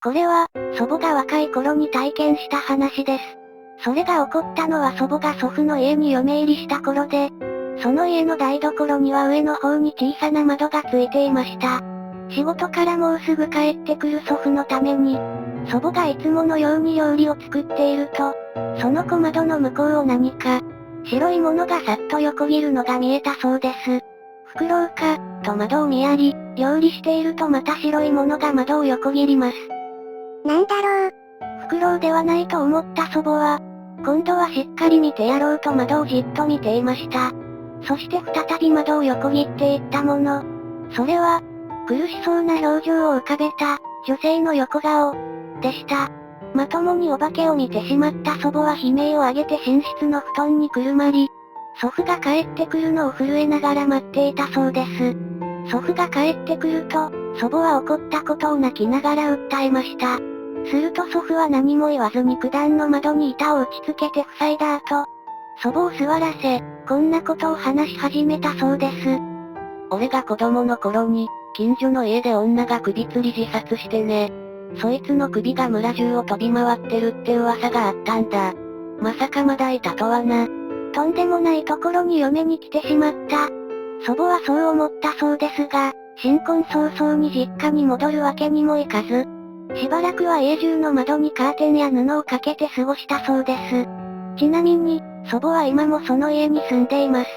これは、祖母が若い頃に体験した話です。それが起こったのは祖母が祖父の家に嫁入りした頃で、その家の台所には上の方に小さな窓がついていました。仕事からもうすぐ帰ってくる祖父のために、祖母がいつものように料理を作っていると、その小窓の向こうを何か、白いものがさっと横切るのが見えたそうです。フクロウか、と窓を見やり、料理しているとまた白いものが窓を横切ります。なんだろう。フクロウではないと思った祖母は、今度はしっかり見てやろうと窓をじっと見ていました。そして再び窓を横切っていったもの。それは、苦しそうな表情を浮かべた、女性の横顔、でした。まともにお化けを見てしまった祖母は悲鳴を上げて寝室の布団にくるまり、祖父が帰ってくるのを震えながら待っていたそうです。祖父が帰ってくると、祖母は怒ったことを泣きながら訴えました。すると祖父は何も言わずに九段の窓に板を打ち付けて塞いだ後、祖母を座らせ、こんなことを話し始めたそうです。俺が子供の頃に、近所の家で女が首吊り自殺してね。そいつの首が村中を飛び回ってるって噂があったんだ。まさかまだいたとはな。とんでもないところに嫁に来てしまった。祖母はそう思ったそうですが、新婚早々に実家に戻るわけにもいかず、しばらくは家中の窓にカーテンや布をかけて過ごしたそうです。ちなみに、祖母は今もその家に住んでいます。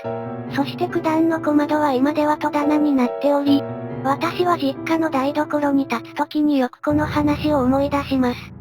そして九段の小窓は今では戸棚になっており、私は実家の台所に立つ時によくこの話を思い出します。